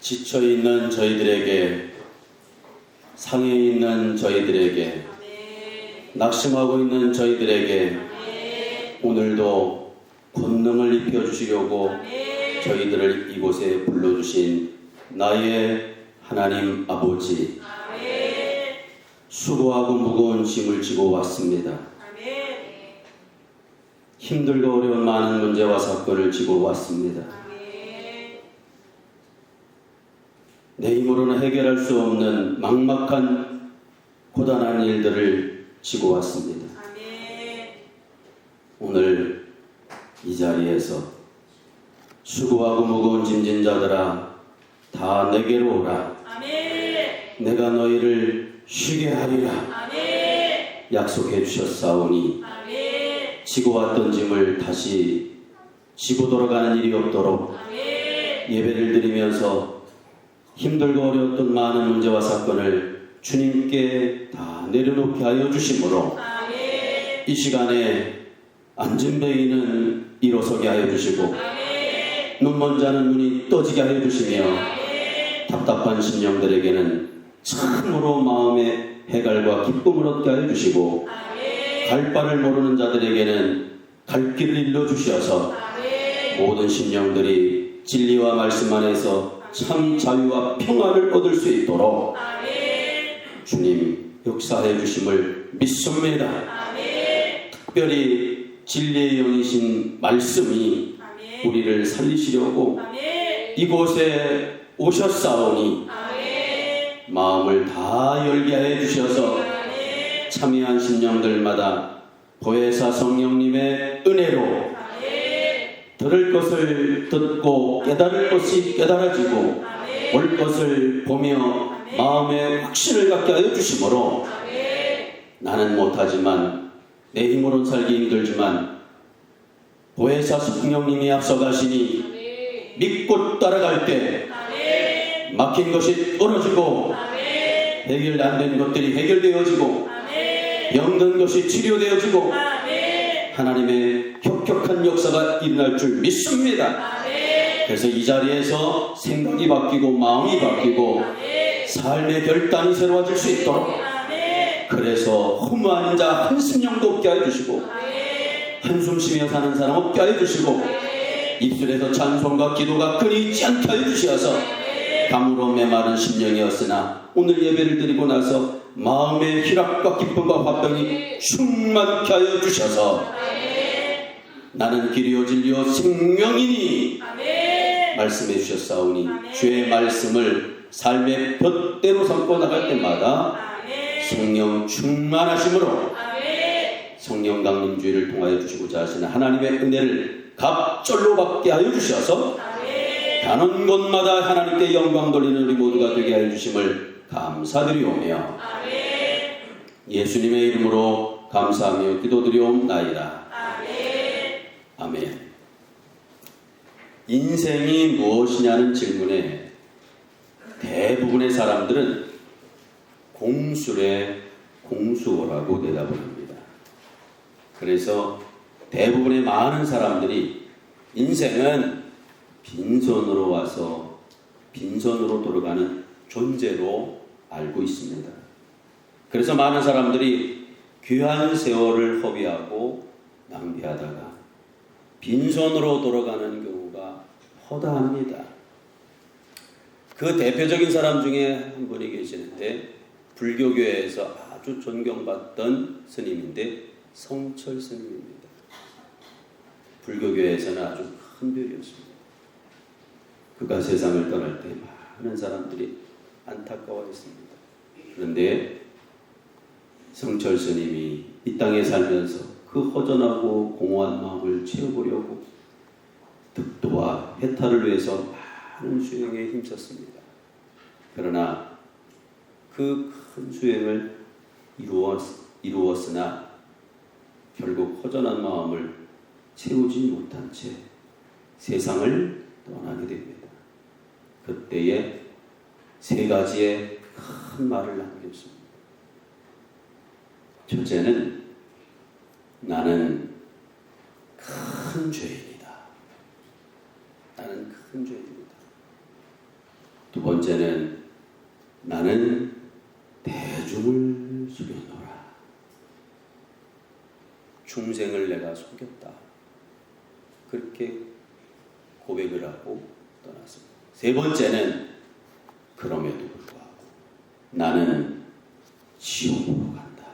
지쳐있는 저희들에게, 상해 있는 저희들에게, 낙심하고 있는 저희들에게 오늘도 권능을 입혀주시려고 저희들을 이곳에 불러주신 나의 하나님 아버지, 수고하고 무거운 짐을 지고 왔습니다. 힘들고 어려운 많은 문제와 사건을 지고 왔습니다. 내 힘으로는 해결할 수 없는 막막한 고단한 일들을 지고 왔습니다. 오늘 이 자리에서 수고하고 무거운 짐진 자들아 다 내게로 오라. 내가 너희를 쉬게 하리라. 약속해 주셨사오니 지고 왔던 짐을 다시 지고 돌아가는 일이 없도록 예배를 드리면서 힘들고 어려웠던 많은 문제와 사건을 주님께 다 내려놓게 하여 주심으로 이 시간에 앉은 배인은 일어서게 하여 주시고 눈먼 자는 눈이 떠지게 하여 주시며 답답한 심령들에게는 참으로 마음의 해갈과 기쁨을 얻게 하여 주시고 갈 바를 모르는 자들에게는 갈 길을 일러주셔서 모든 심령들이 진리와 말씀 안에서 참 자유와 평안을 얻을 수 있도록 주님 역사해 주심을 믿습니다. 특별히 진리의 영이신 말씀이 우리를 살리시려고 이곳에 오셨사오니 마음을 다 열게 해 주셔서 참여한 심령들마다 보혜사 성령님의 은혜로 들을 것을 듣고 깨달을 것이 깨달아지고 올 것을 보며 마음의 확신을 갖게 하여 주심으로 나는 못하지만 내 힘으로는 살기 힘들지만 보혜사 성령님이 앞서가시니 믿고 따라갈 때 막힌 것이 떨어지고 해결 안 된 것들이 해결되어지고 병든 것이 치료되어지고 하나님의 혁혁한 역사가 일어날 줄 믿습니다. 그래서 이 자리에서 생각이 바뀌고 마음이 바뀌고 삶의 결단이 새로워질 수 있도록 그래서 허무한 자 한심령도 없게 해주시고 한숨 쉬며 사는 사람 없게 해주시고 입술에서 찬송과 기도가 끊이지 않게 해주시어서 감으로 메마른 심령이었으나 오늘 예배를 드리고 나서 마음의 희락과 기쁨과 화평이 충만케 하여 주셔서 나는 길이요 진리요 생명이니 말씀해 주셨사오니 주의 말씀을 삶의 돛대로 삼고 나갈 때마다 성령 충만하심으로 성령 강림주의를 통하여 주시고자 하시는 하나님의 은혜를 갑절로 받게 하여 주셔서 가는 곳마다 하나님께 영광 돌리는 우리 모두가 되게 하여 주심을 감사드리오며 예수님의 이름으로 감사하며 기도드리옵나이다. 아멘. 인생이 무엇이냐는 질문에 대부분의 사람들은 공수래 공수어라고 대답을 합니다. 그래서 대부분의 많은 사람들이 인생은 빈손으로 와서 빈손으로 돌아가는 존재로 알고 있습니다. 그래서 많은 사람들이 귀한 세월을 허비하고 낭비하다가 빈손으로 돌아가는 경우가 허다합니다. 그 대표적인 사람 중에 한 분이 계시는데 불교계에서 아주 존경받던 스님인데 성철 스님입니다. 불교계에서는 아주 큰 별이었습니다. 그가 세상을 떠날 때 많은 사람들이 안타까워했습니다. 그런데 성철 스님이 이 땅에 살면서 그 허전하고 공허한 마음을 채워보려고 득도와 해탈을 위해서 많은 수행에 힘썼습니다. 그러나 그 큰 수행을 이루었으나 결국 허전한 마음을 채우지 못한 채 세상을 떠나게 됩니다. 그때에 세 가지의 큰 말을 남겼습니다. 첫째는 나는 큰 죄인이다. 나는 큰 죄인이다. 두 번째는 나는 대중을 속였노라. 중생을 내가 속였다. 그렇게 고백을 하고 떠났습니다. 세 번째는 그럼에도 불구하고 나는 지옥으로 간다.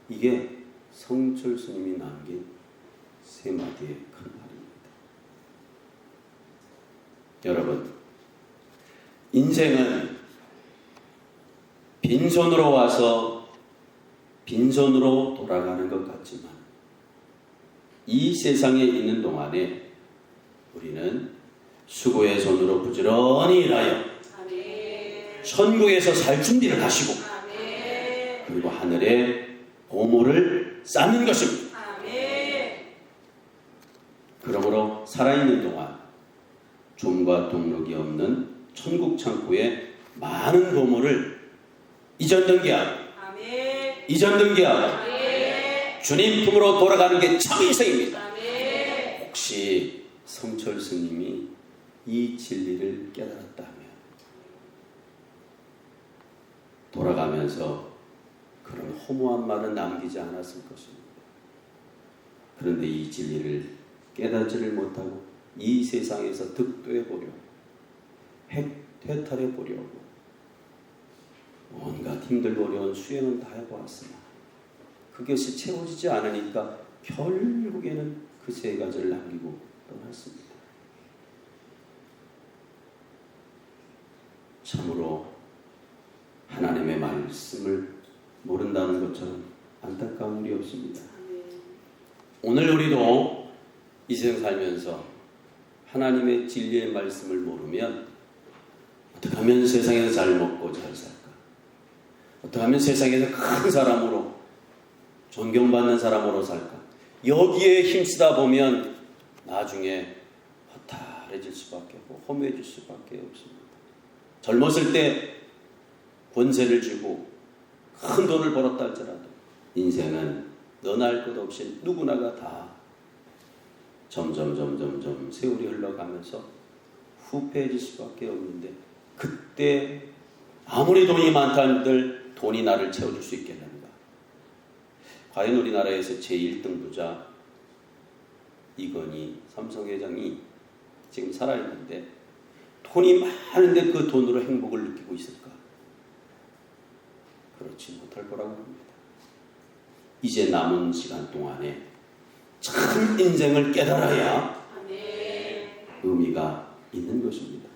이게 성철 스님이 남긴 세 마디의 큰 말입니다. 여러분, 인생은 빈손으로 와서 빈손으로 돌아가는 것 같지만 이 세상에 있는 동안에 우리는 수고의 손으로 부지런히 일하여 천국에서 살 준비를 하시고 그리고 하늘에 보물을 쌓는 것입니다. 그러므로 살아있는 동안 종과 동록이 없는 천국 창고에 많은 보물을 이전등기하고 주님 품으로 돌아가는 게 참 인생입니다. 혹시 성철 스님이 이 진리를 깨달았다면 돌아가면서 그런 허무한 말은 남기지 않았을 것입니다. 그런데 이 진리를 깨닫지를 못하고 이 세상에서 득도해보려고 퇴탈해보려고 온갖 힘들고 어려운 수행은 다 해보았으나 그것이 채워지지 않으니까 결국에는 그 세 가지를 남기고 떠났습니다. 참으로 하나님의 말씀을 모른다는 것처럼 안타까운 일이 없습니다. 오늘 우리도 이 세상 살면서 하나님의 진리의 말씀을 모르면 어떻게 하면 세상에서 잘 먹고 잘 살까? 어떻게 하면 세상에서 큰 사람으로 존경받는 사람으로 살까? 여기에 힘쓰다 보면 나중에 허탈해질 수밖에 없고 허무해질 수밖에 없습니다. 젊었을 때 권세를 쥐고 큰 돈을 벌었다 할지라도 인생은 너나 할 것 없이 누구나가 다 점점 세월이 흘러가면서 후패해질 수밖에 없는데 그때 아무리 돈이 많다 한들 돈이 나를 채워줄 수 있겠는가? 과연 우리나라에서 제1등 부자 이건희 삼성회장이 지금 살아있는데 돈이 많은데 그 돈으로 행복을 느끼고 있을까? 그렇지 못할 거라고 봅니다. 이제 남은 시간 동안에 참 인생을 깨달아야 의미가 있는 것입니다.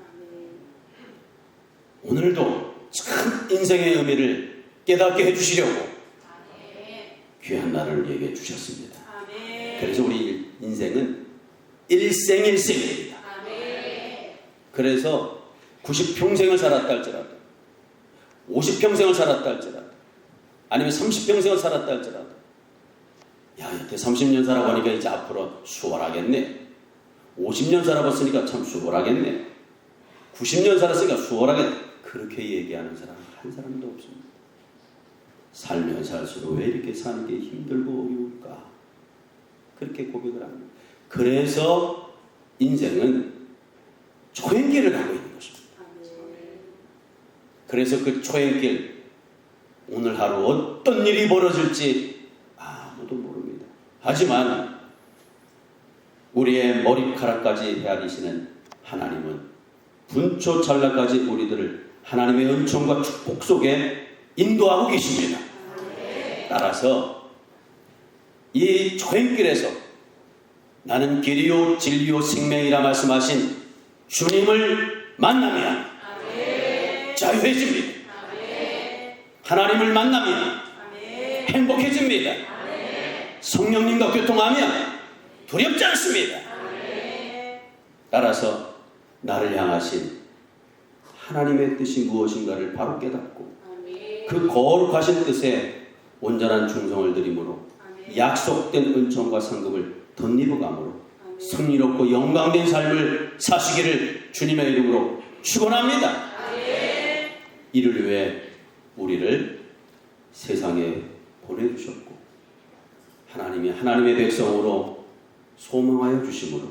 오늘도 참 인생의 의미를 깨닫게 해주시려고 귀한 날을 우리에게 주셨습니다. 그래서 우리 인생은 일생일생입니다. 그래서 90평생을 살았다 할지라도 50평생을 살았다 할지라도 아니면 30평생을 살았다 할지라도 야 여태 30년 살아보니까 이제 앞으로 수월하겠네. 50년 살아봤으니까 참 수월하겠네. 90년 살았으니까 수월하겠네. 그렇게 얘기하는 사람은 한 사람도 없습니다. 살면 살수록 왜 이렇게 사는 게 힘들고 어려울까? 그렇게 고백을 합니다. 그래서 인생은 초행길을 가고 있는 것입니다. 그래서 그 초행길 오늘 하루 어떤 일이 벌어질지 아무도 모릅니다. 하지만 우리의 머리카락까지 헤아리시는 하나님은 분초 찰나까지 우리들을 하나님의 은총과 축복 속에 인도하고 계십니다. 따라서 이 초행길에서 나는 길이요 진리요 생명이라 말씀하신 주님을 만나면 자유해집니다. 하나님을 만나면 행복해집니다. 성령님과 교통하면 두렵지 않습니다. 따라서 나를 향하신 하나님의 뜻이 무엇인가를 바로 깨닫고 그 거룩하신 뜻에 온전한 충성을 드림으로 약속된 은총과 상급을 덧입어감으로 승리롭고 영광된 삶을 사시기를 주님의 이름으로 축원합니다. 이를 위해 우리를 세상에 보내주셨고 하나님이 하나님의 백성으로 소망하여 주심으로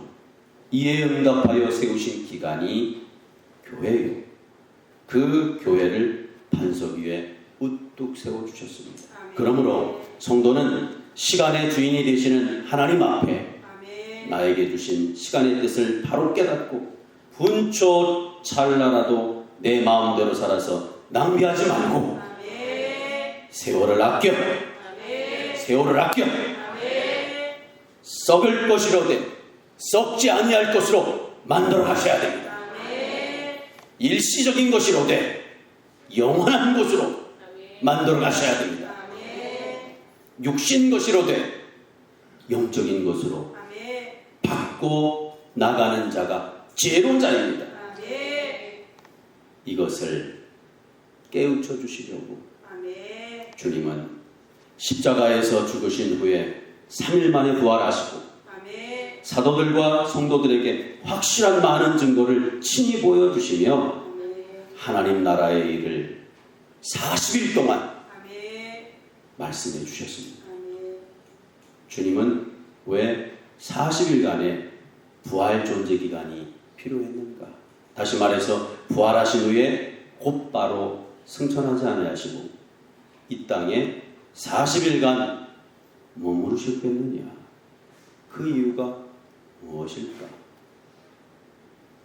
이에 응답하여 세우신 기관이 교회요 그 교회를 반석 위에 우뚝 세워주셨습니다. 그러므로 성도는 시간의 주인이 되시는 하나님 앞에 나에게 주신 시간의 뜻을 바로 깨닫고 분초 찰나라도 내 마음대로 살아서 낭비하지 말고 세월을 아껴 썩을 것이로되 썩지 아니할 것으로 만들어 가셔야 됩니다. 일시적인 것이로되 영원한 것으로 만들어 가셔야 됩니다. 육신 것이로되 영적인 것으로 바꿔 나가는 자가 지혜로운 자입니다. 이것을 깨우쳐 주시려고 주님은 십자가에서 죽으신 후에 3일 만에 부활하시고 사도들과 성도들에게 확실한 많은 증거를 친히 보여주시며 하나님 나라의 일을 40일 동안 말씀해 주셨습니다. 주님은 왜 40일간의 부활 존재 기간이 필요했는가? 다시 말해서 부활하신 후에 곧바로 승천하지 아니하시고 이 땅에 40일간 머무르셨겠느냐? 그 이유가 무엇일까?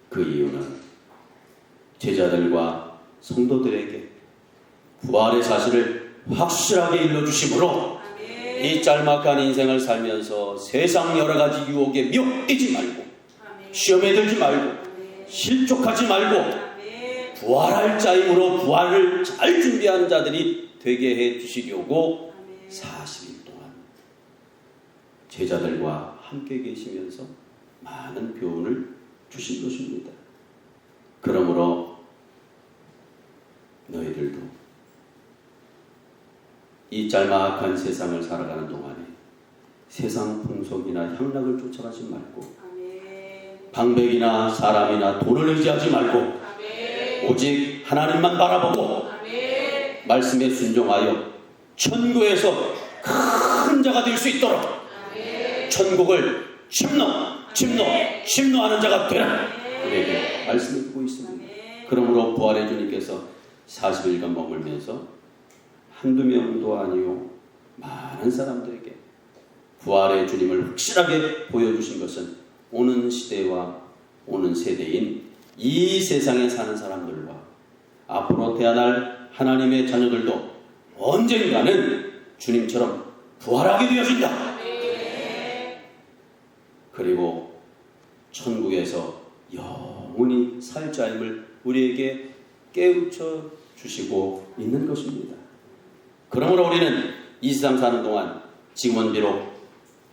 그 이유는 제자들과 성도들에게 부활의 사실을 확실하게 일러주심으로 이 짤막한 인생을 살면서 세상 여러 가지 유혹에 미혹되지 말고 시험에 들지 말고 실족하지 말고 부활할 자임으로 부활을 잘 준비하는 자들이 되게 해 주시려고 40일 동안 제자들과 함께 계시면서 많은 교훈을 주신 것입니다. 그러므로 너희들도 이 짤막한 세상을 살아가는 동안에 세상 풍속이나 향락을 쫓아가지 말고 방백이나 사람이나 돈을 의지하지 말고 오직 하나님만 바라보고 말씀에 순종하여 천국에서 큰 자가 될 수 있도록 천국을 침노하는 자가 되라 우리에게 말씀해 주고 있습니다. 그러므로 부활의 주님께서 40일간 머물면서 한두 명도 아니요 많은 사람들에게 부활의 주님을 확실하게 보여주신 것은 오는 시대와 오는 세대인 이 세상에 사는 사람들과 앞으로 태어날 하나님의 자녀들도 언젠가는 주님처럼 부활하게 되어진다. 그리고 천국에서 영원히 살 자임을 우리에게 깨우쳐 주시고 있는 것입니다. 그러므로 우리는 이 세상 사는 동안 지금은 비록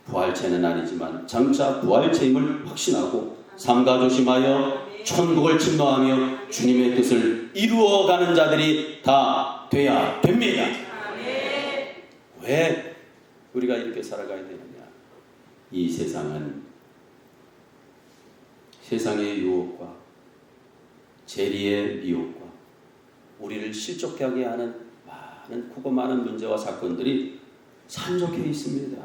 부활체는 아니지만 장차 부활체임을 확신하고 삼가 조심하여 천국을 침노하며 주님의 뜻을 이루어가는 자들이 다 돼야 됩니다. 왜 우리가 이렇게 살아가야 되느냐? 이 세상은 세상의 유혹과 재리의 미혹과 우리를 실족하게 하는 많은 크고 많은 문제와 사건들이 산적해 있습니다.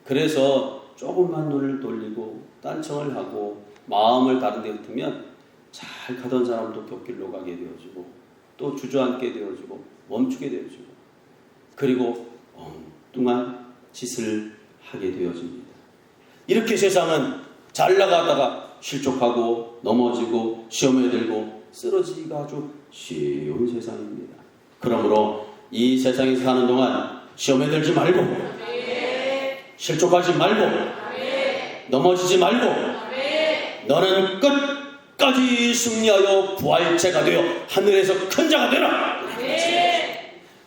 그래서 조금만 눈을 돌리고 딴청을 하고 마음을 다른 데 흩으면 잘 가던 사람도 곁길로 가게 되어지고 또 주저앉게 되어지고 멈추게 되어지고 그리고 엉뚱한 짓을 하게 되어집니다. 이렇게 세상은 잘 나가다가 실족하고 넘어지고 시험에 들고 쓰러지기가 아주 쉬운 세상입니다. 그러므로 이 세상에서 사는 동안 시험에 들지 말고 실족하지 말고 넘어지지 말고 너는 끝까지 승리하여 부활체가 되어 하늘에서 큰 자가 되라.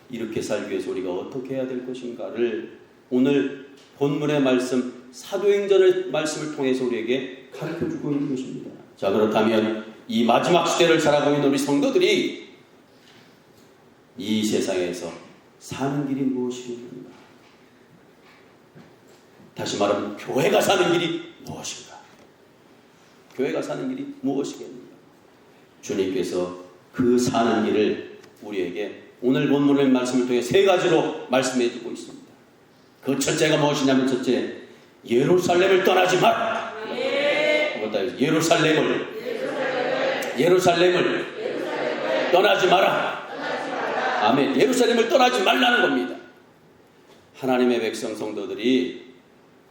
이렇게 살기 위해서 우리가 어떻게 해야 될 것인가를 오늘 본문의 말씀 사도행전의 말씀을 통해서 우리에게 가르쳐주고 있는 것입니다. 자, 그렇다면 이 마지막 시대를 살아가고 있는 우리 성도들이 이 세상에서 사는 길이 무엇이겠는가? 다시 말하면 교회가 사는 길이 무엇인가? 교회가 사는 길이 무엇이겠는가? 주님께서 그 사는 길을 우리에게 오늘 본문의 말씀을 통해 세 가지로 말씀해 주고 있습니다. 그 첫째가 무엇이냐면 첫째, 예루살렘을 떠나지 마라. 예루살렘을 떠나지 마라. 아멘. 예루살렘을 떠나지 말라는 겁니다. 하나님의 백성 성도들이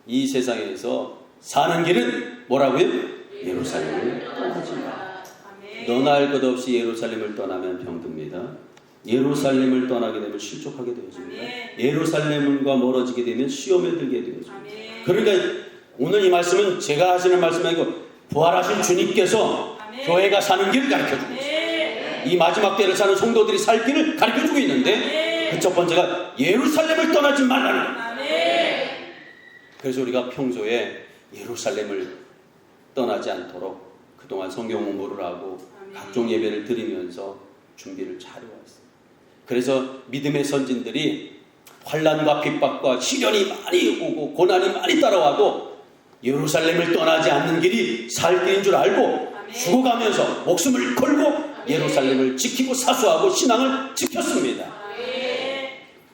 이 세상에서 사는 길은 뭐라고요? 예루살렘을 떠나지 마라. 너나 할 것 없이 예루살렘을 떠나면 병듭니다. 예루살렘을 떠나게 되면 실족하게 되어집니다. 예루살렘과 멀어지게 되면 시험에 들게 되어집니다. 그러니까 오늘 이 말씀은 제가 하시는 말씀이 아니고 부활하신 주님께서 교회가 사는 길을 가르쳐주고 있습니다. 이 마지막 때를 사는 성도들이 살 길을 가르쳐주고 있는데 그 첫 번째가 예루살렘을 떠나지 말라는 거예요. 그래서 우리가 평소에 예루살렘을 떠나지 않도록 그동안 성경 공부를 하고 각종 예배를 드리면서 준비를 잘 해왔어요. 그래서 믿음의 선진들이 환난과 핍박과 시련이 많이 오고 고난이 많이 따라와도 예루살렘을 떠나지 않는 길이 살 길인 줄 알고 죽어가면서 목숨을 걸고 예루살렘을 지키고 사수하고 신앙을 지켰습니다.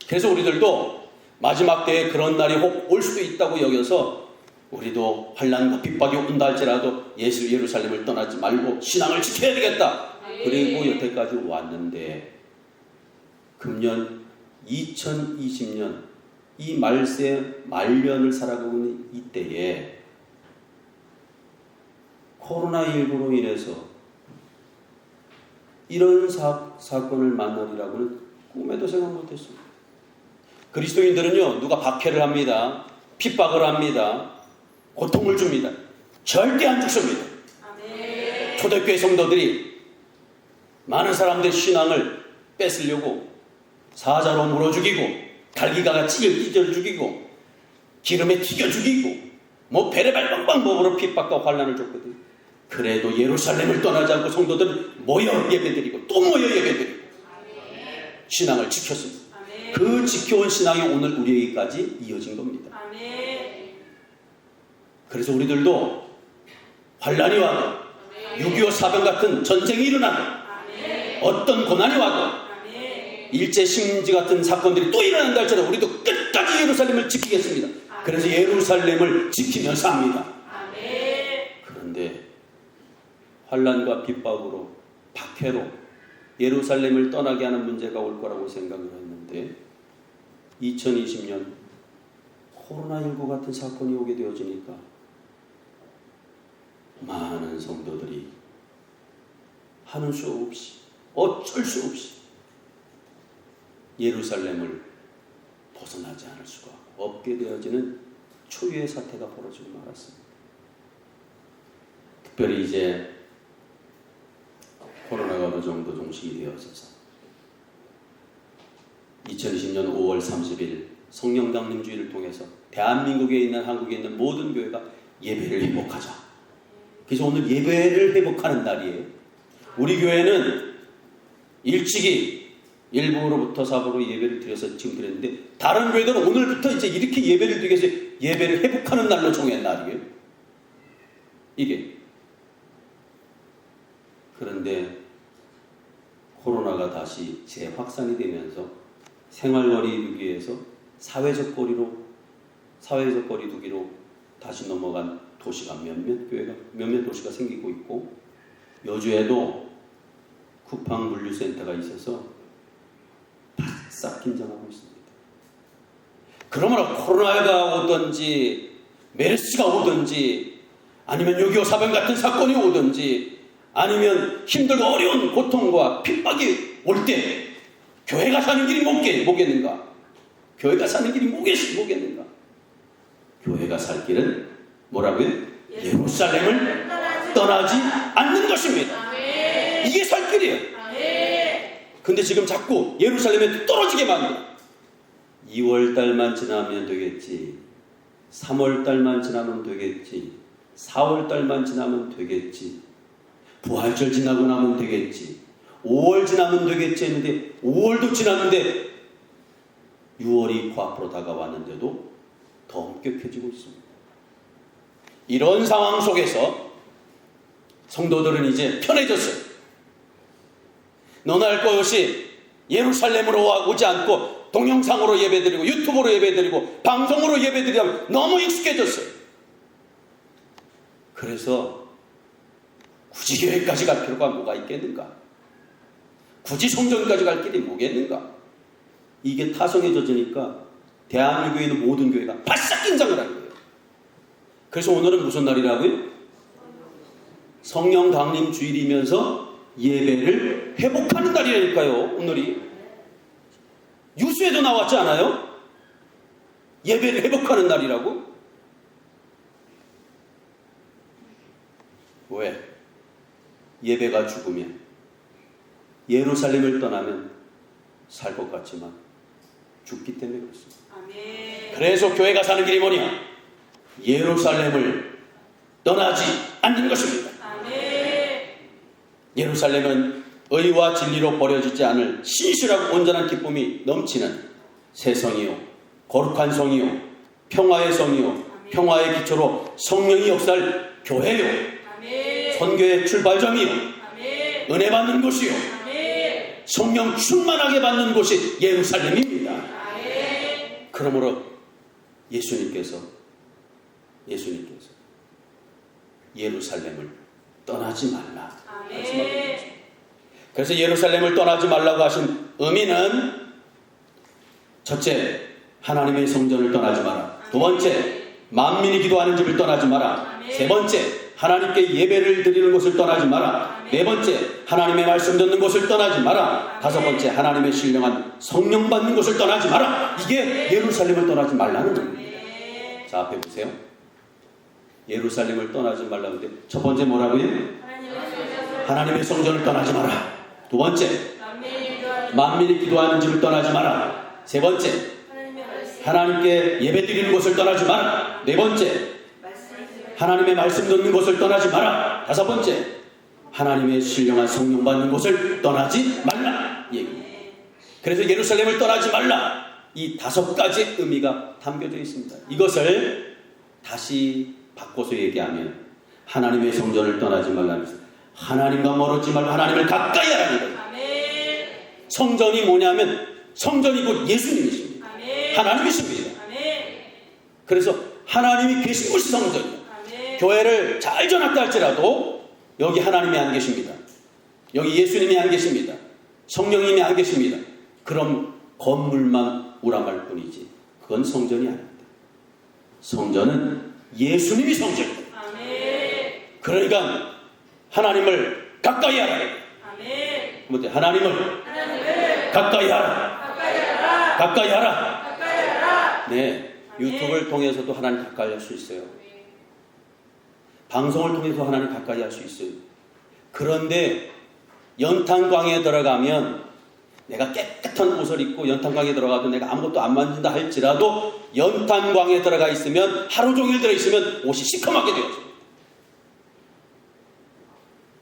그래서 우리들도 마지막 때에 그런 날이 혹 올 수도 있다고 여겨서 우리도 환난과 핍박이 온다 할지라도 예루살렘을 떠나지 말고 신앙을 지켜야 되겠다. 그리고 여태까지 왔는데 금년 2020년 이 말세 말년을 살아가고 있는 이때에 코로나19로 인해서 이런 사건을 만나리라고는 꿈에도 생각 못했습니다. 그리스도인들은요, 누가 박해를 합니다. 핍박을 합니다. 고통을 줍니다. 절대 안 죽습니다. 초대교회 성도들이 많은 사람들의 신앙을 뺏으려고 사자로 물어 죽이고 갈기가가 찢어 죽이고 기름에 튀겨 죽이고 뭐 베레발빵빵 몸으로 핍박과 환난을 줬거든요. 그래도 예루살렘을 떠나지 않고 성도들은 모여 예배드리고 또 모여 예배드리고 신앙을 지켰습니다. 그 지켜온 신앙이 오늘 우리에게까지 이어진 겁니다. 그래서 우리들도 환난이 와도 6.25 사병 같은 전쟁이 일어나도 어떤 고난이 와도 일제식민지 같은 사건들이 또 일어난다 할지라도 우리도 끝까지 예루살렘을 지키겠습니다. 그래서 예루살렘을 지키면서 합니다. 그런데 환난과 핍박으로 박해로 예루살렘을 떠나게 하는 문제가 올 거라고 생각을 했는데 2020년 코로나19 같은 사건이 오게 되어지니까 많은 성도들이 하는 수 없이 어쩔 수 없이 예루살렘을 벗어나지 않을 수가 없게 되어지는 초유의 사태가 벌어지고 말았습니다. 특별히 이제 코로나가 어느 정도 종식이 되어져서 2020년 5월 30일 성령 강림주의를 통해서 대한민국에 있는 한국에 있는 모든 교회가 예배를 회복하자. 그래서 오늘 예배를 회복하는 날이에요. 우리 교회는 일찍이 1부로부터 4부로 예배를 드려서 지금 드렸는데 다른 교회들은 오늘부터 이제 이렇게 예배를 드리기 위해서 예배를 회복하는 날로 정한 날이에요. 이게. 그런데 코로나가 다시 재확산이 되면서 생활거리두기에서 사회적 거리두기로 다시 넘어간 도시가 몇몇 도시가 생기고 있고 여주에도 쿠팡 물류센터가 있어서 바싹 긴장하고 있습니다. 그러므로 코로나가 오든지 메르스가 오든지 아니면 6.25 사병 같은 사건이 오든지 아니면 힘들고 어려운 고통과 핍박이 올 때 교회가 사는 길이 뭐겠는가? 교회가 사는 길이 뭐겠는가? 교회가 살 길은 뭐라고요? 예루살렘을 떠나지 않는 것입니다. 이게 살 길이에요. 근데 지금 자꾸 예루살렘에 떨어지게 만들어. 2월달만 지나면 되겠지. 3월달만 지나면 되겠지. 4월달만 지나면 되겠지. 부활절 지나고 나면 되겠지. 5월 지나면 되겠지 했는데 5월도 지났는데 6월이 코앞으로 다가왔는데도 더 엄격해지고 있습니다. 이런 상황 속에서 성도들은 이제 편해졌어요. 너나 할 것 없이 예루살렘으로 오지 않고 동영상으로 예배드리고 유튜브로 예배드리고 방송으로 예배드리면 너무 익숙해졌어요. 그래서 굳이 교회까지 갈 필요가 뭐가 있겠는가? 굳이 성전까지 갈 길이 뭐겠는가? 이게 타성해져지니까 대한민국에 있는 모든 교회가 바싹 긴장을 하는 거예요. 그래서 오늘은 무슨 날이라고요? 성령 강림 주일이면서 예배를 회복하는 날이라니까요. 오늘이 뉴스에도 나왔지 않아요? 예배를 회복하는 날이라고? 왜? 예배가 죽으면, 예루살렘을 떠나면 살 것 같지만 죽기 때문에 그렇습니다. 아멘. 그래서 교회가 사는 길이 뭐냐? 예루살렘을 떠나지 않는 것입니다. 아멘. 예루살렘은 의와 진리로 버려지지 않을 신실하고 온전한 기쁨이 넘치는 새 성이요, 거룩한 성이요, 평화의 성이요, 평화의 기초로 성령이 역사할 교회요, 아멘. 선교의 출발점이요, 아멘. 은혜 받는 곳이요, 아멘. 성령 충만하게 받는 곳이 예루살렘입니다. 아멘. 그러므로 예수님께서 예루살렘을 떠나지 말라 말씀하고 있습니다. 그래서 예루살렘을 떠나지 말라고 하신 의미는 첫째, 하나님의 성전을 떠나지 마라. 두 번째, 만민이 기도하는 집을 떠나지 마라. 세 번째, 하나님께 예배를 드리는 곳을 떠나지 마라. 네 번째, 하나님의 말씀 듣는 곳을 떠나지 마라. 다섯 번째, 하나님의 신령한 성령 받는 곳을 떠나지 마라. 이게 예루살렘을 떠나지 말라는 겁니다. 자, 앞에 보세요. 예루살렘을 떠나지 말라는데 첫 번째 뭐라고요? 하나님의 성전을 떠나지 마라. 두 번째, 만민이 기도하는 집을 떠나지 마라. 세 번째, 하나님께 예배 드리는 곳을 떠나지 마라. 네 번째, 하나님의 말씀 듣는 곳을 떠나지 마라. 다섯 번째, 하나님의 신령한 성령 받는 곳을 떠나지 말라 얘기입니다. 그래서 예루살렘을 떠나지 말라, 이 다섯 가지 의미가 담겨져 있습니다. 이것을 다시 바꿔서 얘기하면 하나님의 성전을 떠나지 말라면서 하나님과 멀어지지 말고 하나님을 가까이 하라는 거예요. 성전이 뭐냐면 성전이 곧 예수님이십니다. 하나님이십니다. 그래서 하나님이 계신 곳이 성전이에요. 교회를 잘 전학다 할지라도 여기 하나님이 안 계십니다. 여기 예수님이 안 계십니다. 성령님이 안 계십니다. 그럼 건물만 우람할 뿐이지 그건 성전이 아닙니다. 성전은 예수님이 성전입니다. 그러니까 하나님을 가까이 하라. 뭐지? 하나님을 가까이 하라. 가까이 하라. 네, 유튜브를 통해서도 하나님 가까이 할 수 있어요. 방송을 통해서 하나님 가까이 할 수 있어요. 그런데 연탄광에 들어가면 내가 깨끗한 옷을 입고 연탄광에 들어가도 내가 아무것도 안 만진다 할지라도 연탄광에 들어가 있으면 하루 종일 들어있으면 옷이 시커멓게 되어집니다.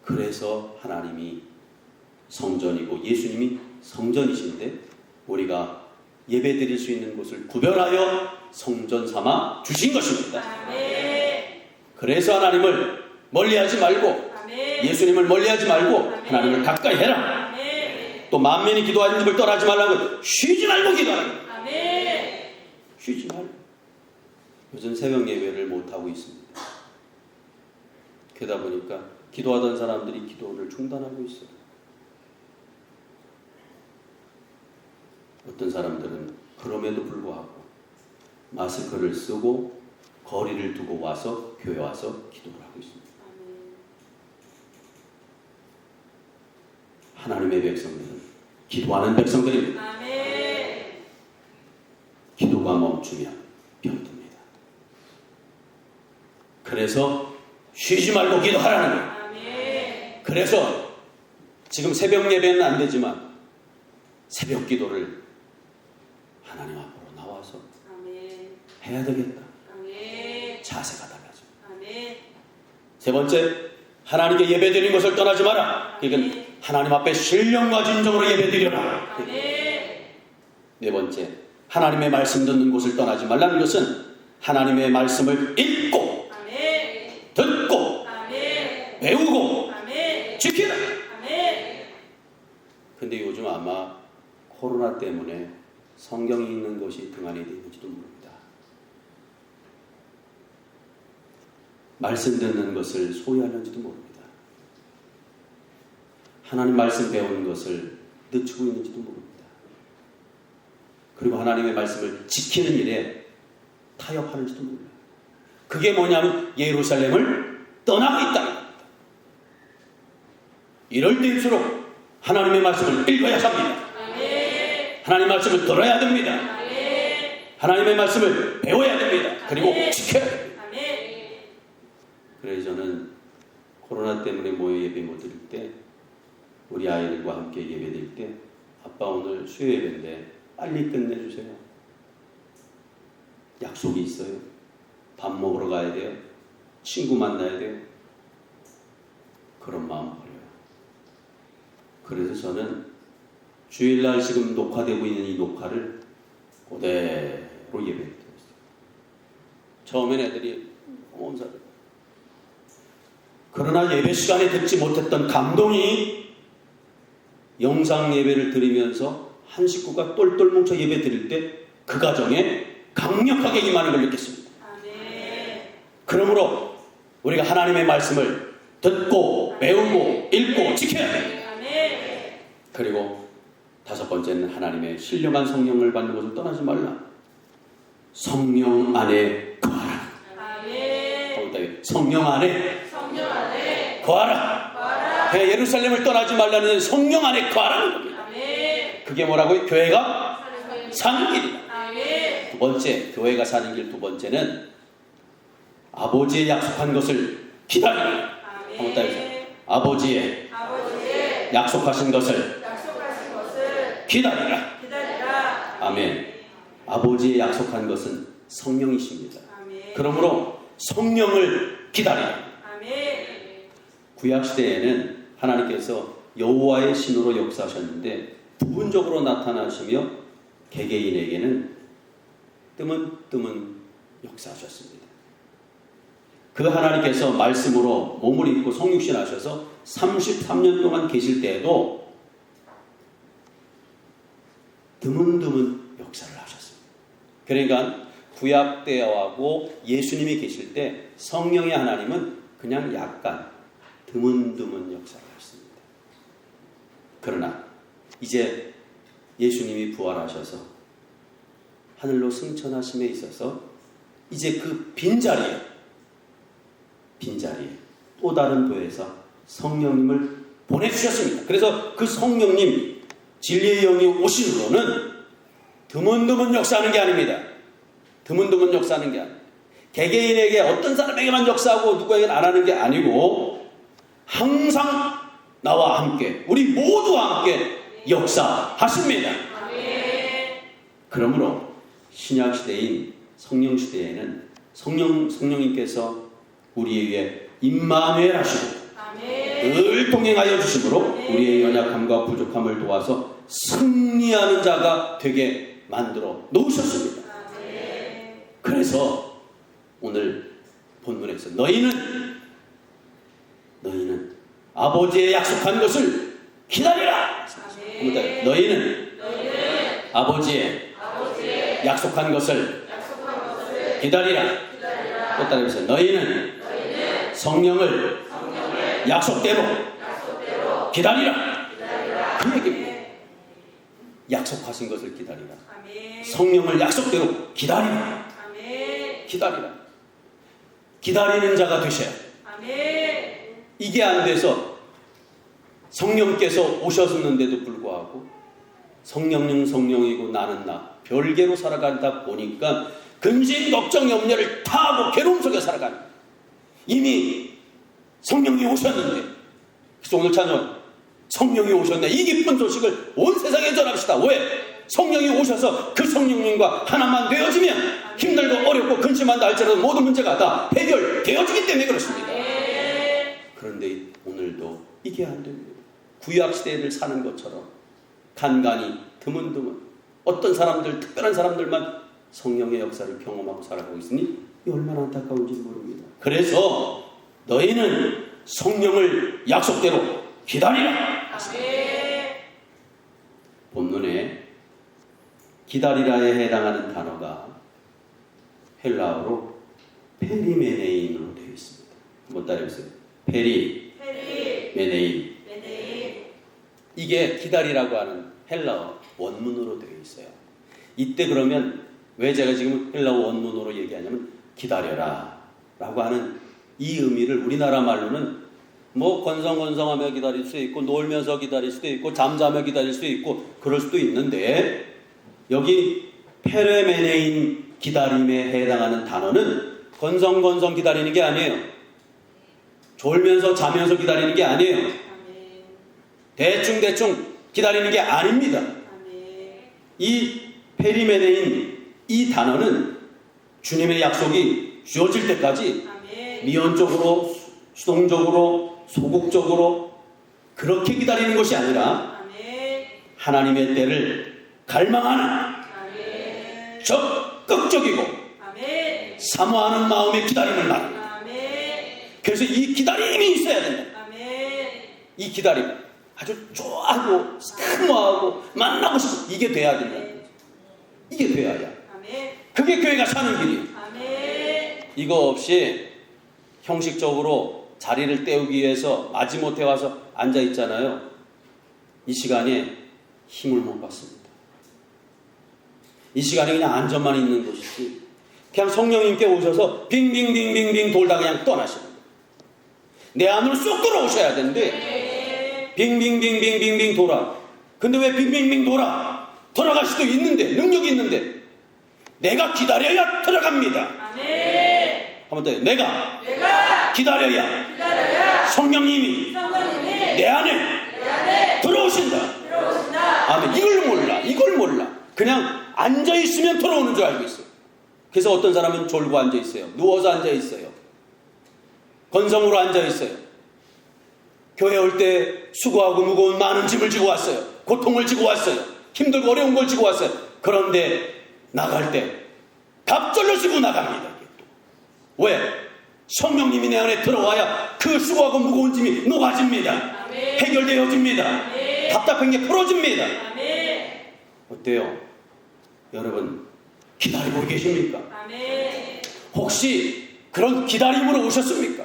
그래서 하나님이 성전이고 예수님이 성전이신데 우리가 예배 드릴 수 있는 곳을 구별하여 성전 삼아 주신 것입니다. 그래서 하나님을 멀리하지 말고 예수님을 멀리하지 말고 하나님을 가까이 해라. 또 만민이 기도하는 집을 떠나지 말라고 쉬지 말고 기도하라. 쉬지 말고. 요즘 새벽 예배를 못하고 있습니다. 그러다 보니까 기도하던 사람들이 기도를 중단하고 있어요. 어떤 사람들은 그럼에도 불구하고 마스크를 쓰고 거리를 두고 와서 교회 와서 기도를 하고 있습니다. 하나님의 백성들은 기도하는 백성들입니다. 기도가 멈추면 병듭니다. 그래서 쉬지 말고 기도하라는 거예요. 그래서 지금 새벽 예배는 안 되지만 새벽 기도를 하나님 앞으로 나와서 해야 되겠다. 자세가 달라집니다. 세 번째, 하나님께 예배 드리는 것을 떠나지 마라. 그러니까 하나님 앞에 신령과 진정으로 예배 드려라. 네 번째, 하나님의 말씀 듣는 곳을 떠나지 말라는 것은 하나님의 말씀을 읽고 듣고 배우고 지키라. 근데 요즘 아마 코로나 때문에 성경 읽는 것이 등한히 되는지도 모릅니다. 말씀 듣는 것을 소홀히 하는지도 모릅니다. 하나님 말씀 배우는 것을 늦추고 있는지도 모릅니다. 그리고 하나님의 말씀을 지키는 일에 타협하는지도 몰라요. 그게 뭐냐면 예루살렘을 떠나고 있다는 겁니다. 이럴 때일수록 하나님의 말씀을 읽어야 합니다. 하나님의 말씀을 들어야 됩니다. 하나님의 말씀을 배워야 됩니다. 그리고 지켜야 됩니다. 그래서 저는 코로나 때문에 모여 예배 못 드릴 때, 우리 아이들과 함께 예배 드릴 때, 아빠 오늘 수요 예배인데 빨리 끝내주세요. 약속이 있어요. 밥 먹으러 가야 돼요. 친구 만나야 돼요. 그런 마음 버려요. 그래서 저는 주일날 지금 녹화되고 있는 이 녹화를 그대로 예배드렸어요. 처음엔 애들이 온사를. 그러나 예배 시간에 듣지 못했던 감동이 영상 예배를 드리면서 한 식구가 똘똘 뭉쳐 예배 드릴 때 그 가정에 강력하게 임하는 걸 느꼈습니다. 그러므로 우리가 하나님의 말씀을 듣고 배우고 읽고 지켜야 됩니다. 그리고 다섯 번째는 하나님의 신령한 성령을 받는 것을 떠나지 말라. 성령 안에 거하라. 성령 안에 거하라. 그냥 예루살렘을 떠나지 말라는 성령 안에 거하라는 겁니다. 그게 뭐라고요? 교회가 사는 길이다. 두 번째, 교회가 사는 길 두 번째는 아버지의 약속한 것을 기다리라. 한번 따라해보세요. 아버지의 약속하신 것을 기다리라. 아멘. 아버지의 약속한 것은 성령이십니다. 그러므로 성령을 기다리라. 구약시대에는 하나님께서 여호와의 신으로 역사하셨는데 부분적으로 나타나시며 개개인에게는 뜨문뜨문 역사하셨습니다. 그 하나님께서 말씀으로 몸을 입고 성육신 하셔서 33년 동안 계실 때에도 드문드문 역사를 하셨습니다. 그러니까 구약 때하고 예수님이 계실 때 성령의 하나님은 그냥 약간 드문드문 역사를 하셨습니다. 그러나 이제 예수님이 부활하셔서 하늘로 승천하심에 있어서 이제 그 빈자리에 또 다른 도에서 성령님을 보내주셨습니다. 그래서 그 성령님 진리의 영이 오심으로는 드문드문 역사하는 게 아닙니다. 드문드문 역사하는 게 아닙니다. 개개인에게 어떤 사람에게만 역사하고 누구에게는 안 하는 게 아니고 항상 나와 함께 우리 모두와 함께 역사하십니다. 그러므로 신약시대인 성령시대에는 성령님께서 우리에 위해 임마누엘 하시고 늘 동행하여 주심으로 우리의 연약함과 부족함을 도와서 승리하는 자가 되게 만들어 놓으셨습니다. 그래서 오늘 본문에서 너희는 아버지의 약속한 것을 기다리라. 너희는 아버지의 약속한 것을 기다리라. 또 따라해보세요. 너희는 성령을 약속대로 기다리라. 그 얘기입니다. 약속하신 것을 기다리라. 성령을 약속대로 기다리라. 기다리는 자가 되셔야. 이게 안 돼서 성령께서 오셨는데도 불구하고 성령이고 나는 나 별개로 살아간다 보니까 근심, 걱정, 염려를 다 하고 괴로움 속에 살아가는 거예요. 이미 성령이 오셨는데. 그래서 오늘 찬양 성령이 오셨네. 이 기쁜 소식을 온 세상에 전합시다. 왜? 성령이 오셔서 그 성령님과 하나만 되어지면 힘들고 어렵고 근심한다 할지라도 모든 문제가 다 해결되어지기 때문에 그렇습니다. 그런데 오늘도 이게 안 됩니다. 구약시대를 사는 것처럼 간간히 드문드문 어떤 사람들, 특별한 사람들만 성령의 역사를 경험하고 살아가고 있으니 이 얼마나 안타까운지 모릅니다. 그래서 너희는 성령을 약속대로 기다리라. 본문에 기다리라에 해당하는 단어가 헬라어로 페리메네인으로 되어 있습니다. 한번 따라해보세요. 페리메네인. 이 이게 기다리라고 하는 헬라어 원문으로 되어 있어요. 이때 그러면 왜 제가 지금 헬라어 원문으로 얘기하냐면 기다려라 라고 하는 이 의미를 우리나라 말로는 뭐 건성건성하며 기다릴 수 있고 놀면서 기다릴 수도 있고 잠자며 기다릴 수도 있고 그럴 수도 있는데 여기 페레메네인 기다림에 해당하는 단어는 건성건성 기다리는 게 아니에요. 졸면서 자면서 기다리는 게 아니에요. 아멘. 대충 기다리는 게 아닙니다. 아멘. 이 페리메네인 이 단어는 주님의 약속이 주어질 때까지 아멘. 미연적으로 수동적으로 소극적으로 그렇게 기다리는 것이 아니라 아멘. 하나님의 때를 갈망하는 아멘. 적극적이고 아멘. 사모하는 마음의 기다림을 말합니다. 아멘. 그래서 이 기다림이 있어야 된다. 아멘. 이 기다림 아주 좋아하고 사모하고 만나고 싶고 이게 돼야 된다. 이게 돼야야. 아멘. 그게 교회가 사는 길이에요. 아멘. 이거 없이 형식적으로 자리를 때우기 위해서 마지못해 와서 앉아 있잖아요. 이 시간에 힘을 못 받습니다. 이 시간에 그냥 앉아만 있는 것이지 그냥 성령님께 오셔서 빙빙빙빙빙 돌다 그냥 떠나시는 거예요. 내 안으로 쏙 들어오셔야 되는데 빙빙빙빙빙빙 돌아. 근데 왜 빙빙빙 돌아? 들어갈 수도 있는데 능력이 있는데 내가 기다려야 들어갑니다. 아멘. 한번 더 내가 기다려야 기다려야 성령님이 성령님이 내 안에 들어오신다. 들어오신다. 아멘. 이걸 몰라. 그냥 앉아있으면 들어오는 줄 알고 있어요. 그래서 어떤 사람은 졸고 앉아있어요. 누워서 앉아있어요. 건성으로 앉아있어요. 교회 올 때 수고하고 무거운 많은 짐을 지고 왔어요. 고통을 지고 왔어요. 힘들고 어려운 걸 지고 왔어요. 그런데 나갈 때 갑절로 지고 나갑니다. 왜? 성령님이 내 안에 들어와야 그 수고하고 무거운 짐이 녹아집니다. 아멘. 해결되어집니다. 아멘. 답답한 게 풀어집니다. 아멘. 어때요? 여러분 기다리고 계십니까? 아멘. 혹시 그런 기다림으로 오셨습니까?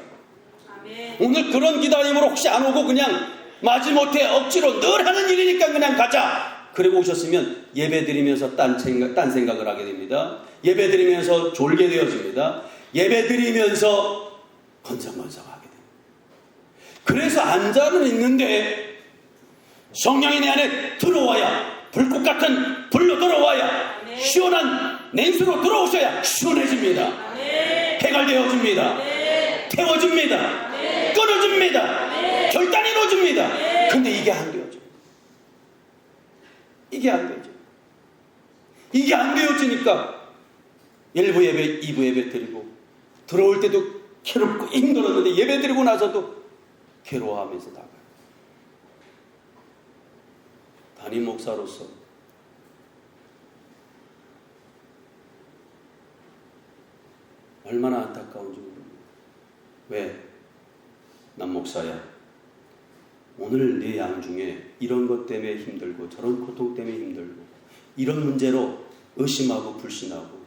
아멘. 오늘 그런 기다림으로 혹시 안 오고 그냥 마지못해 억지로 늘 하는 일이니까 그냥 가자 그리고 오셨으면 예배드리면서 딴 생각을 하게 됩니다. 예배드리면서 졸게 되어집니다. 예배드리면서 건성건성하게 됩니다. 그래서 앉아는 있는데 성령이 내 안에 들어와야 불꽃 같은 불로 들어와야 아멘. 시원한 냉수로 들어오셔야 시원해집니다. 아멘. 해갈되어집니다. 아멘. 태워집니다. 아멘. 끊어집니다. 아멘. 결단이 이루어집니다. 아멘. 근데 이게 안 되어져. 이게 안 되어져. 이게 안 되어지니까 1부 예배, 2부 예배 드리고 들어올 때도 괴롭고 힘들었는데 예배 드리고 나서도 괴로워하면서 나가요. 담임 목사로서 얼마나 안타까운지 모릅니다. 왜? 난 목사야. 오늘 내 양 중에 이런 것 때문에 힘들고 저런 고통 때문에 힘들고 이런 문제로 의심하고 불신하고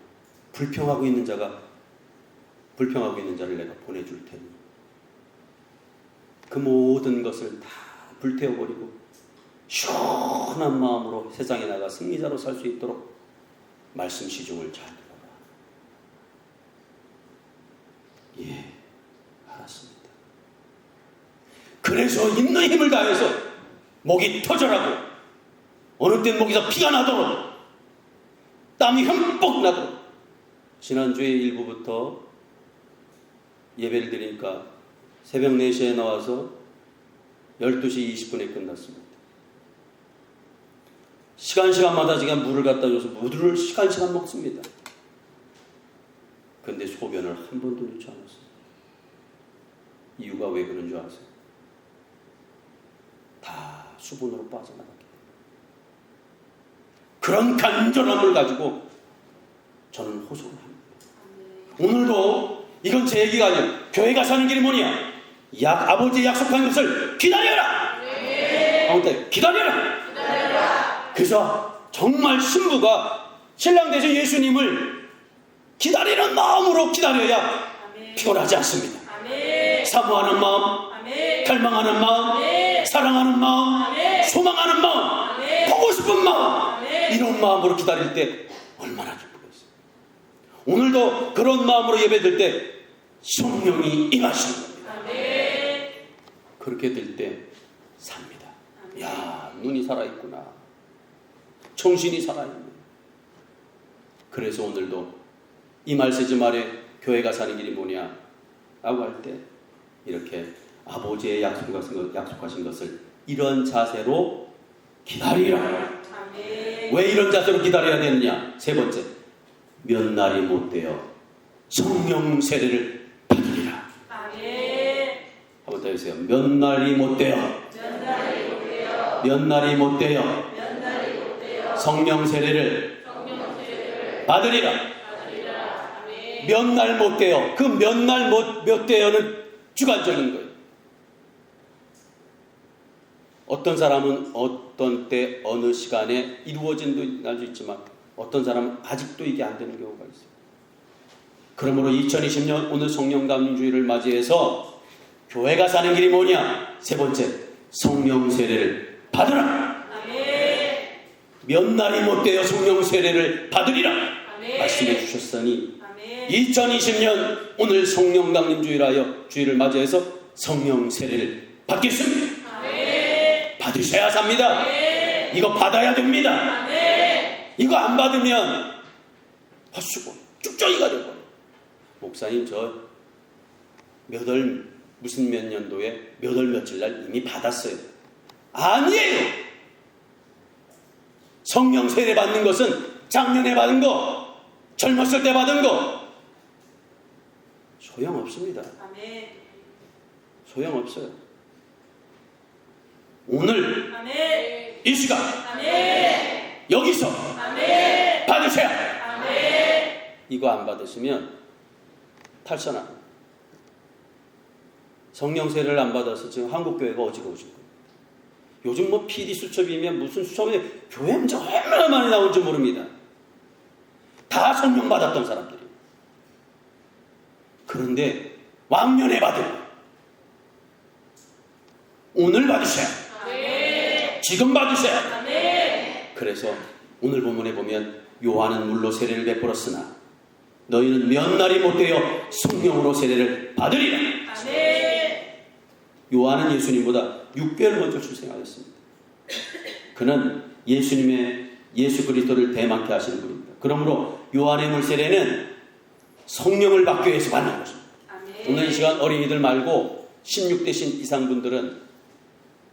불평하고 있는 자를 내가 보내줄 테니 그 모든 것을 다 불태워버리고 시원한 마음으로 세상에 나가 승리자로 살 수 있도록 말씀 시중을 잘 들어라. 예, 알았습니다. 그래서 있는 힘을 다해서 목이 터져라고 어느 땐 목에서 피가 나도록 땀이 흠뻑 나도록 지난주에 1부부터 예배를 드리니까 새벽 4시에 나와서 12시 20분에 끝났습니다. 시간마다 제가 물을 갖다 줘서 물을 시간 먹습니다. 근데 소변을 한 번도 넣지 않았어요. 이유가 왜 그런 줄 아세요? 다 수분으로 빠져나갔기 때문에. 그런 간절함을 가지고 저는 호소를 합니다. 오늘도 이건 제 얘기가 아니에요. 교회가 사는 길이 뭐냐? 아버지의 약속한 것을 기다려라. 아무튼 기다려라. 그래서 정말 신부가 신랑 되신 예수님을 기다리는 마음으로 기다려야 피곤하지 않습니다. 사모하는 마음, 아멘. 갈망하는 마음, 사랑하는 마음, 소망하는 마음, 보고 싶은 마음, 이런 마음으로 기다릴 때 얼마나 기쁘겠어요. 오늘도 그런 마음으로 예배드릴 때 성령이 임하시는 겁니다. 그렇게 될 때 삽니다. 야, 눈이 살아있구나. 정신이 살아있네. 그래서 오늘도 이 말세지 말에 교회가 사는 길이 뭐냐 라고 할 때 이렇게 아버지의 약속하신 것을 이런 자세로 기다리라. 왜 이런 자세로 기다려야 되느냐? 세 번째, 몇 날이 못 되어 성령 세례를 받으리라. 한번 더 해주세요. 몇 날이 못 되어, 몇 날이 못 되어 성령 세례를 받으리라. 몇 날 못 되어, 그 몇 날 몇 되어는 주관적인 거예요. 어떤 사람은 어떤 때 어느 시간에 이루어진 날도 있지만 어떤 사람은 아직도 이게 안 되는 경우가 있어요. 그러므로 2020년 오늘 성령 감림주의를 맞이해서 교회가 사는 길이 뭐냐? 세 번째, 성령 세례를 받으라. 몇 날이 못 되어 성령 세례를 받으리라 말씀해 주셨으니 2020년 오늘 성령 강림주의를 하여 주의를 맞이해서 성령 세례를 받겠습니다. 받으셔야 삽니다. 이거 받아야 됩니다. 이거 안 받으면 헛수고 쭉저기가 되고, 목사님 저 무슨 몇 년도에 몇 월 며칠 날 이미 받았어요. 아니에요. 성령 세례 받는 것은 작년에 받은 거, 젊었을 때 받은 거 소용없습니다. 소용없어요. 오늘 이 시간 여기서 받으셔야. 이거 안 받으시면 탈선합니다. 성령 세례를 안 받아서 지금 한국교회가 어지러우신 거예요. 요즘 뭐 PD 수첩이면 무슨 수첩이 교회 문제 얼마나 많이 나온지 모릅니다. 다 성령 받았던 사람들이에요. 그런데 왕년에 받은 오늘 받으셔야. 지금 받으셔야. 그래서 오늘 본문에 보면 요한은 물로 세례를 베풀었으나 너희는 몇 날이 못 되어 성령으로 세례를 받으리라. 요한은 예수님보다 6개월 먼저 출생하였습니다. 그는 예수 그리스도를 대망케 하시는 분입니다. 그러므로 요한의 물세례는 성령을 받기 위해서 받는 것입니다. 오늘 이 시간 어린이들 말고 16대 이상 분들은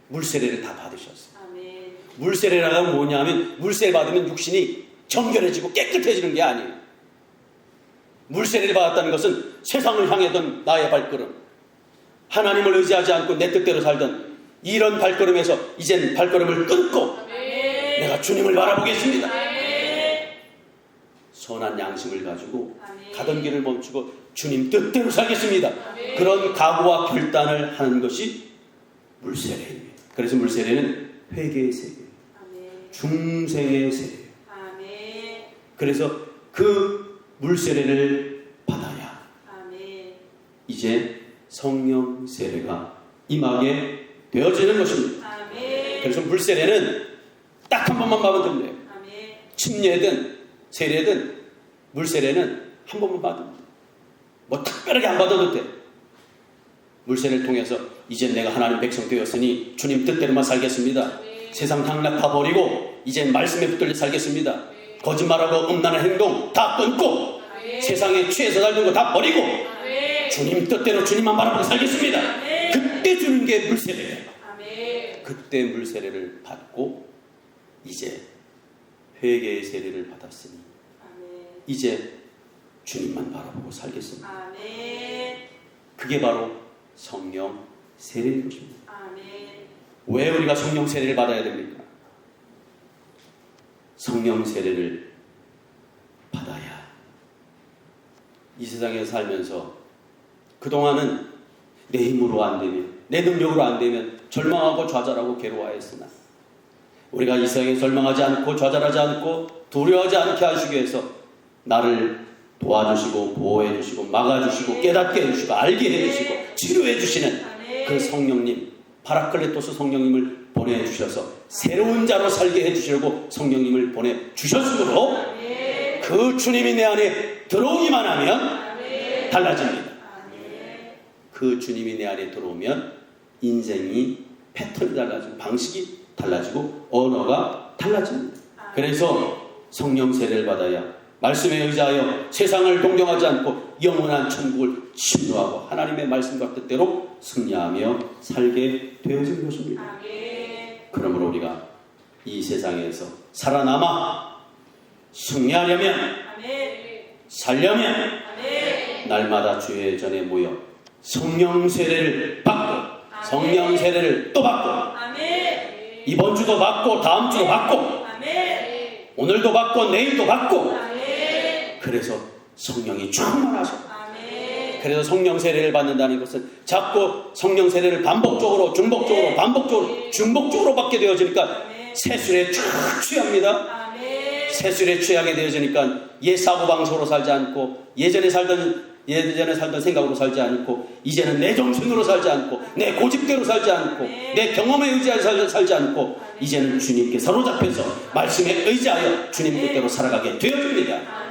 물세례를 다 받으셨어요. 물세례라는 건 뭐냐면 물세례 받으면 육신이 정결해지고 깨끗해지는 게 아니에요. 물세례를 받았다는 것은 세상을 향하던 나의 발걸음, 하나님을 의지하지 않고 내 뜻대로 살던 이런 발걸음에서 이젠 발걸음을 끊고 내가 주님을 바라보겠습니다. 선한 양심을 가지고 가던 길을 멈추고 주님 뜻대로 살겠습니다. 그런 각오와 결단을 하는 것이 물세례입니다. 그래서 물세례는 회개의 세례예요. 중생의 세례예요. 그래서 그 물세례를 받아야 이제 성령 세례가 임하게 되어지는 것입니다. 그래서 물세례는 딱 한 번만 받으면 돼요. 침례든 세례든 물세례는 한 번만 받으면 돼요. 뭐 특별하게 안 받아도 돼. 물세례를 통해서 이제 내가 하나님 백성 되었으니 주님 뜻대로만 살겠습니다. 세상 향락 다 버리고 이제 말씀에 붙들려 살겠습니다. 거짓말하고 음란한 행동 다 끊고 세상에 취해서 살던 거 다 버리고 주님 뜻대로 주님만 바라보고 살겠습니다. 그때 주는 게 물세례예요. 그때 물세례를 받고 이제 회개의 세례를 받았으니 이제 주님만 바라보고 살겠습니다. 그게 바로 성령 세례인 것입니다. 왜 우리가 성령 세례를 받아야 됩니까? 성령 세례를 받아야 이 세상에 살면서 그동안은 내 힘으로 안 되면, 내 능력으로 안 되면 절망하고 좌절하고 괴로워했으나 우리가 이 세상에 절망하지 않고 좌절하지 않고 두려워하지 않게 하시기 위해서 나를 도와주시고 보호해 주시고 막아주시고 깨닫게 해주시고 알게 해주시고 치료해 주시는 그 성령님, 파라클레토스 성령님을 보내주셔서 새로운 자로 살게 해주시려고 성령님을 보내주셨으므로 그 주님이 내 안에 들어오기만 하면 달라집니다. 그 주님이 내 안에 들어오면 인생이 패턴이 달라지고 방식이 달라지고 언어가 달라집니다. 그래서 성령 세례를 받아야 말씀에 의지하여 세상을 동경하지 않고 영원한 천국을 신뢰하고 하나님의 말씀과 뜻대로 승리하며 살게 되어진 것입니다. 그러므로 우리가 이 세상에서 살아남아 승리하려면 살려면 날마다 주의 전에 모여 성령 세례를 받고 성령 세례를 또 받고 이번 주도 받고 다음 주도 받고 오늘도 받고 내일도 받고 그래서 성령이 충만하셔. 그래서 성령 세례를 받는다는 것은 자꾸 성령 세례를 반복적으로 중복적으로 반복적으로 중복적으로 받게 되어지니까 세술에 쭉 취합니다. 세술에 취하게 되어지니까 옛 사고방식으로 살지 않고 예전에 살던 생각으로 살지 않고 이제는 내 정신으로 살지 않고 내 고집대로 살지 않고 내 경험에 의지하여 살지 않고 이제는 주님께 사로잡혀서 말씀에 의지하여 주님 뜻대로 살아가게 되어집니다.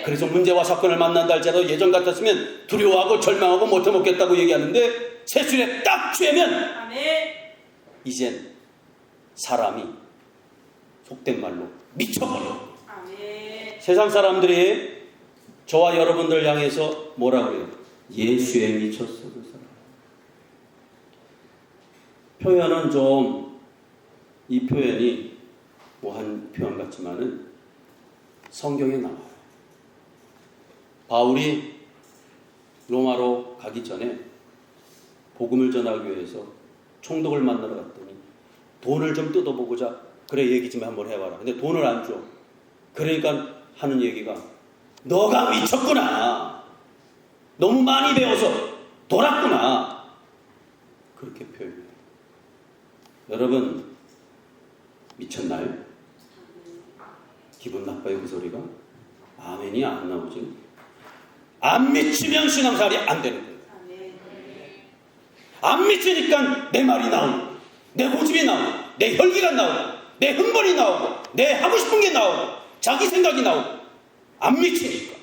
그래서 문제와 사건을 만난다 할지라도 예전 같았으면 두려워하고 절망하고 못해 먹겠다고 얘기하는데 세술에 딱 취하면 이젠 사람이 속된 말로 미쳐버려. 세상 사람들이 저와 여러분들 향해서 뭐라고 해요? 예수에 미쳤어 그 사람. 표현은 좀 이 표현이 뭐한 표현 같지만은 성경에 나와요. 바울이 로마로 가기 전에 복음을 전하기 위해서 총독을 만나러 갔더니 돈을 좀 뜯어보고자 그래 얘기 좀 한번 해봐라. 근데 돈을 안 줘. 그러니까 하는 얘기가 너가 미쳤구나. 너무 많이 배워서 돌았구나. 그렇게 표현해요. 여러분 미쳤나요? 기분 나빠요 그 소리가? 아멘이 안 나오지. 안 미치면 신앙생활이 안 되는 거예요. 안 미치니까 내 말이 나오고 내 고집이 나오고 내 혈기가 나오고 내 흥분이 나오고 내 하고 싶은 게 나오고 자기 생각이 나오고 안 미치니까.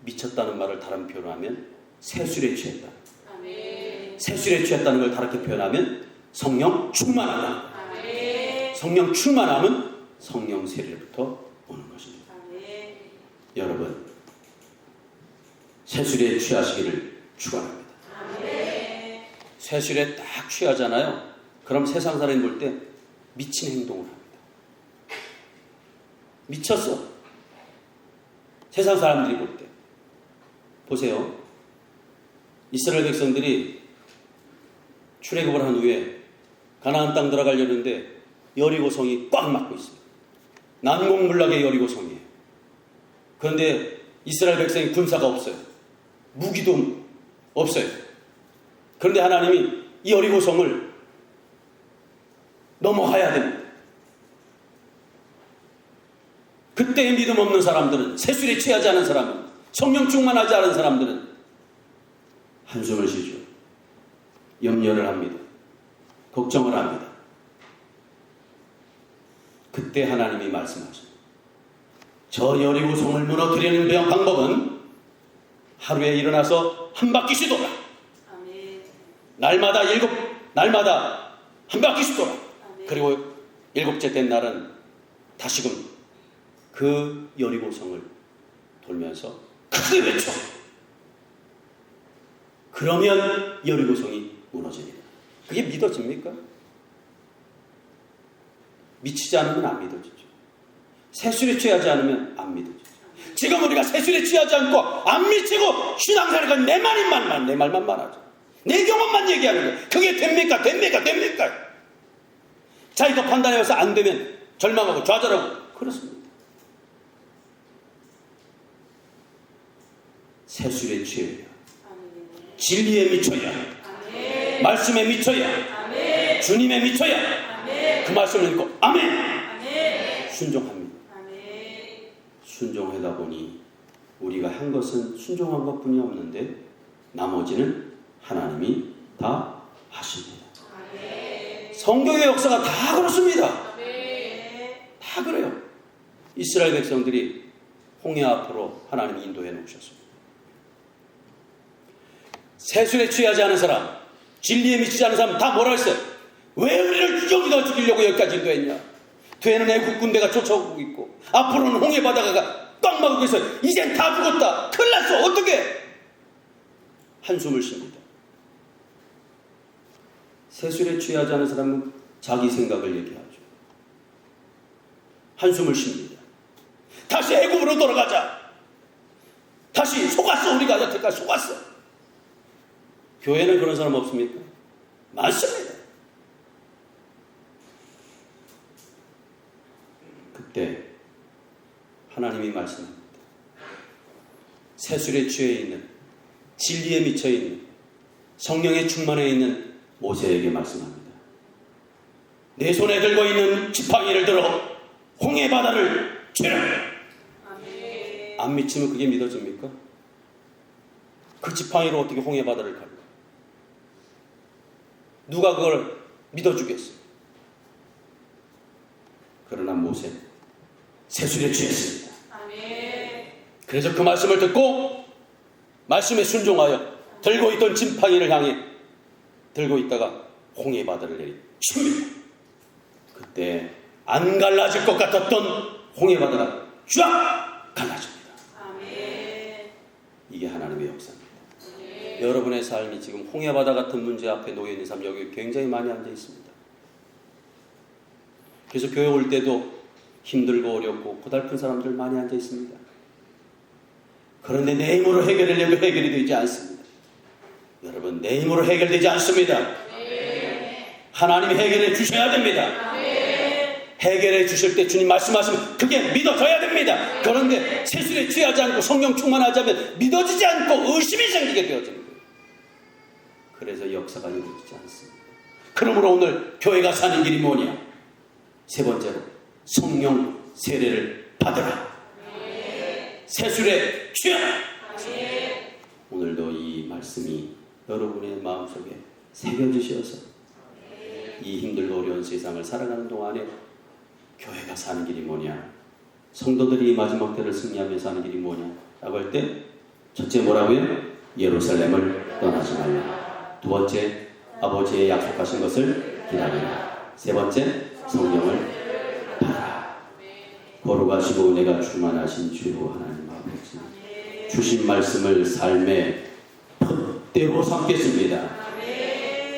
미쳤다는 말을 다른 표현을 하면 세술에 취했다. 세술에 취했다는 걸 다르게 표현하면 성령 충만하다. 성령 충만함은 성령 세례로부터 오는 것입니다. 여러분 세술에 취하시기를 축원합니다. 세술에 딱 취하잖아요. 그럼 세상 사람이 볼 때 미친 행동을 합니다. 미쳤어. 세상 사람들이 볼 때 보세요. 이스라엘 백성들이 출애굽을 한 후에 가나안 땅 들어가려는데 여리고성이 꽉 막고 있습니다. 난공불락의 여리고성이에요. 그런데 이스라엘 백성이 군사가 없어요. 무기도 없어요. 그런데 하나님이 이 여리고성을 넘어가야 됩니다. 그때의 믿음 없는 사람들은, 세술에 취하지 않은 사람은, 성령 충만하지 않은 사람들은 한숨을 쉬죠. 염려를 합니다. 걱정을 합니다. 그때 하나님이 말씀하십니다. 저 여리고성을 무너뜨리는 방법은 하루에 일어나서 한 바퀴씩 돌아. 날마다 한 바퀴씩 돌아. 그리고 7째 된 날은 다시금 그 여리고성을 돌면서 크게 외쳐. 그러면 여리고성이 무너집니다. 그게 믿어집니까? 미치지 않으면 안 믿어지죠. 세술에 취하지 않으면 안 믿어지죠. 지금 우리가 세술에 취하지 않고 안 미치고 신앙생활은 내 말만 말하죠. 내 경험만 얘기하는 거예요. 그게 됩니까? 자기가 판단해서 안 되면 절망하고 좌절하고 그렇습니다. 세술에 취해야, 진리에 미쳐야, 말씀에 미쳐야, 주님에 미쳐야, 그 말씀을 읽고 아멘! 순종합니다. 순종하다 보니 우리가 한 것은 순종한 것뿐이 없는데 나머지는 하나님이 다 하십니다. 성경의 역사가 다 그렇습니다. 다 그래요. 이스라엘 백성들이 홍해 앞으로 하나님이 인도해 놓으셨습니다. 세술에 취하지 않은 사람, 진리에 미치지 않은 사람 다 뭐라 했어요? 왜 우리를 여기다 죽이려고 여기까지 인도했냐? 뒤에는 애국 군대가 쫓아오고 있고 앞으로는 홍해 바다가 꽉 막고 있어요. 이젠 다 죽었다. 큰일 났어. 어떻게? 한숨을 쉽니다. 세술에 취하지 않은 사람은 자기 생각을 얘기하죠. 한숨을 쉽니다. 다시 애국으로 돌아가자. 다시 속았어. 우리가 여태까지 속았어. 교회는 그런 사람 없습니까? 많습니다. 그때 하나님이 말씀합니다. 세술에 취해 있는, 진리에 미쳐 있는, 성령에 충만해 있는 모세에게 말씀합니다. 내 손에 들고 있는 지팡이를 들어 홍해 바다를 치라. 안 미치면 그게 믿어집니까? 그 지팡이로 어떻게 홍해 바다를 갈까? 누가 그걸 믿어주겠어요? 그러나 모세 세술에 취했습니다. 그래서 그 말씀을 듣고 말씀에 순종하여 들고 있던 지팡이를 향해 들고 있다가 홍해 바다를 내리칩니다. 그때 안 갈라질 것 같았던 홍해 바다가 쫙 갈라집니다. 이게 하나님의 역사입니다. 여러분의 삶이 지금 홍해 바다 같은 문제 앞에 놓여 있는 삶, 여기 굉장히 많이 앉아 있습니다. 그래서 교회 올 때도 힘들고 어렵고 고달픈 사람들 많이 앉아 있습니다. 그런데 내 힘으로 해결하려고 해결이 되지 않습니다. 여러분, 내 힘으로 해결되지 않습니다. 하나님이 해결해 주셔야 됩니다. 해결해 주실 때 주님 말씀하시면 그게 믿어져야 됩니다. 그런데 세술에 취하지 않고 성령 충만하지 않으면 믿어지지 않고 의심이 생기게 되어집니다. 그래서 역사가 이루어지지 않습니다. 그러므로 오늘 교회가 사는 길이 뭐냐? 세 번째로 성령 세례를 받으라. 세술에 취하라. 오늘도 이 말씀이 여러분의 마음속에 새겨지셔서 이 힘들고 어려운 세상을 살아가는 동안에 교회가 사는 길이 뭐냐, 성도들이 마지막 때를 승리하며 사는 길이 뭐냐 라고 할 때 첫째 뭐라고요? 예루살렘을 떠나지 말라. 두 번째, 아버지의 약속하신 것을 기다리라. 세 번째, 성령을 받아라. 거룩하시고 은혜가 충만하신 주 하나님 아버지, 주신 말씀을 삶의 뜻대로 삼겠습니다.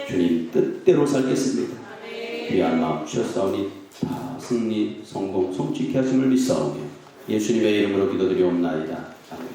주님 뜻대로 살겠습니다. 귀한 마음 주셨사오니 다 승리, 성공, 성취케 하심을 믿사오며 예수님의 이름으로 기도드리옵나이다. 아멘.